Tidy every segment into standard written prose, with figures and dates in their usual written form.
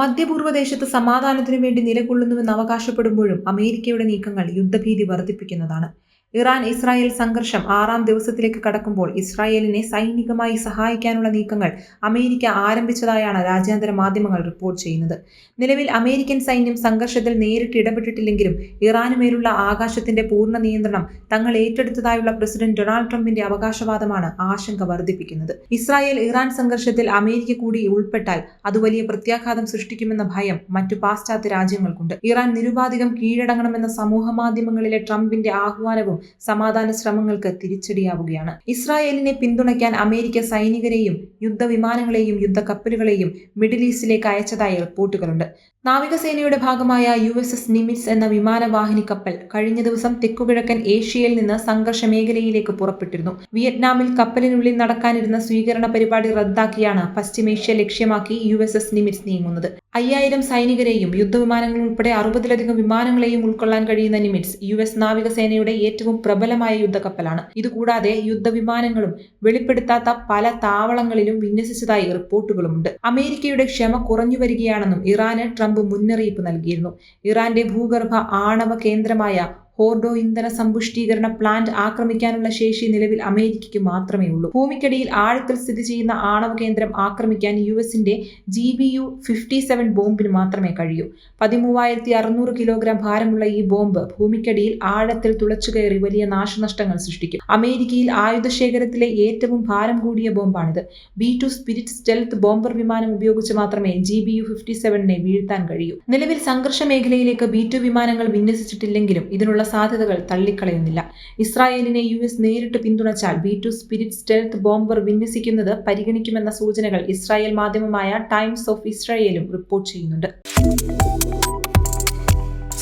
മധ്യപൂർവ്വദേശത്ത് സമാധാനത്തിനു വേണ്ടി നിലകൊള്ളുന്നുവെന്ന് അവകാശപ്പെടുമ്പോഴും അമേരിക്കയുടെ നീക്കങ്ങൾ യുദ്ധഭീതി വർദ്ധിപ്പിക്കുന്നതാണ്. ഇറാൻ-ഇസ്രായേൽ സംഘർഷം 6ാം ദിവസത്തിലേക്ക് കടക്കുമ്പോൾ ഇസ്രായേലിനെ സൈനികമായി സഹായിക്കാനുള്ള നീക്കങ്ങൾ അമേരിക്ക ആരംഭിച്ചതായാണ് രാജ്യാന്തര മാധ്യമങ്ങൾ റിപ്പോർട്ട് ചെയ്യുന്നത്. നിലവിൽ അമേരിക്കൻ സൈന്യം സംഘർഷത്തിൽ നേരിട്ട് ഇടപെട്ടിട്ടില്ലെങ്കിലും ഇറാനുമേലുള്ള ആകാശത്തിന്റെ പൂർണ്ണ നിയന്ത്രണം തങ്ങൾ ഏറ്റെടുത്തതായുള്ള പ്രസിഡന്റ് ഡൊണാൾഡ് ട്രംപിന്റെ അവകാശവാദമാണ് ആശങ്ക വർദ്ധിപ്പിക്കുന്നത്. ഇസ്രായേൽ-ഇറാൻ സംഘർഷത്തിൽ അമേരിക്ക കൂടി ഉൾപ്പെട്ടാൽ അത് വലിയ പ്രത്യാഘാതം സൃഷ്ടിക്കുമെന്ന ഭയം മറ്റു പാശ്ചാത്യ രാജ്യങ്ങൾക്കുണ്ട്. ഇറാൻ നിരുപാധികം കീഴടങ്ങണമെന്ന സമൂഹമാധ്യമങ്ങളിലെ ട്രംപിന്റെ ആഹ്വാനവും സമാധാന ശ്രമങ്ങൾക്ക് തിരിച്ചടിയാവുകയാണ്. ഇസ്രായേലിനെ പിന്തുണയ്ക്കാൻ അമേരിക്ക സൈനികരെയും യുദ്ധവിമാനങ്ങളെയും യുദ്ധക്കപ്പലുകളെയും മിഡിൽ ഈസ്റ്റിലേക്ക് അയച്ചതായി റിപ്പോർട്ടുകളുണ്ട്. നാവികസേനയുടെ ഭാഗമായ USS നിമിറ്റ്സ് എന്ന വിമാനവാഹിനി കപ്പൽ കഴിഞ്ഞ ദിവസം തെക്കുകിഴക്കൻ ഏഷ്യയിൽ നിന്ന് സംഘർഷ മേഖലയിലേക്ക് പുറപ്പെട്ടിരുന്നു. വിയറ്റ്നാമിൽ കപ്പലിനുള്ളിൽ നടക്കാനിരുന്ന സ്വീകരണ പരിപാടി റദ്ദാക്കിയാണ് പശ്ചിമേഷ്യ ലക്ഷ്യമാക്കി USS നിമിറ്റ്സ് നീങ്ങുന്നത്. 5000 സൈനികരെയും യുദ്ധവിമാനങ്ങൾ ഉൾപ്പെടെ 60ലധികം വിമാനങ്ങളെയും ഉൾക്കൊള്ളാൻ കഴിയുന്ന നിമിറ്റ്സ് US നാവികസേനയുടെ ഏറ്റവും പ്രബലമായ യുദ്ധക്കപ്പലാണ്. ഇതുകൂടാതെ യുദ്ധവിമാനങ്ങളും വെളിപ്പെടുത്താത്ത പല താവളങ്ങളിലും വിന്യസിച്ചതായി റിപ്പോർട്ടുകളുമുണ്ട്. അമേരിക്കയുടെ ക്ഷമ കുറഞ്ഞു വരികയാണെന്നും ഇറാന് ട്രംപ് മുന്നറിയിപ്പ് നൽകിയിരുന്നു. ഇറാന്റെ ഭൂഗർഭ ആണവ കേന്ദ്രമായ ഹോർഡോ ഇന്ധന സമ്പുഷ്ടീകരണ പ്ലാന്റ് ആക്രമിക്കാനുള്ള ശേഷി നിലവിൽ അമേരിക്കയ്ക്ക് മാത്രമേ ഉള്ളൂ. ഭൂമിക്കടിയിൽ ആഴത്തിൽ സ്ഥിതി ചെയ്യുന്ന ആണവ കേന്ദ്രം ആക്രമിക്കാൻ USന്റെ GBU-57 ബോംബിന് മാത്രമേ കഴിയൂ. 13,600 കിലോഗ്രാം ഭാരമുള്ള ഈ ബോംബ് ഭൂമിക്കടിയിൽ ആഴത്തിൽ തുളച്ചുകയറി വലിയ നാശനഷ്ടങ്ങൾ സൃഷ്ടിക്കും. അമേരിക്കയിൽ ആയുധശേഖരത്തിലെ ഏറ്റവും ഭാരം കൂടിയ ബോംബാണിത്. B-2 സ്പിരിറ്റ് സ്റ്റെൽത്ത് ബോംബർ വിമാനം ഉപയോഗിച്ച് മാത്രമേ GBU-57നെ വീഴ്ത്താൻ കഴിയൂ. നിലവിൽ സംഘർഷ മേഖലയിലേക്ക് B-2 വിമാനങ്ങൾ വിന്യസിച്ചിട്ടില്ലെങ്കിലും ഇതിനുള്ള സാധ്യതകൾ തള്ളിക്കളയുന്നില്ല. ഇസ്രായേലിനെ US നേരിട്ട് പിന്തുണച്ചാൽ B-2 സ്പിരിറ്റ് സ്റ്റെൽത്ത് ബോംബർ വിന്യസിക്കുന്നത് പരിഗണിക്കുമെന്ന സൂചനകൾ ഇസ്രായേൽ മാധ്യമമായ ടൈംസ് ഓഫ് ഇസ്രായേലും റിപ്പോർട്ട് ചെയ്യുന്നുണ്ട്.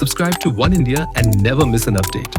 Subscribe to One India and never miss an update.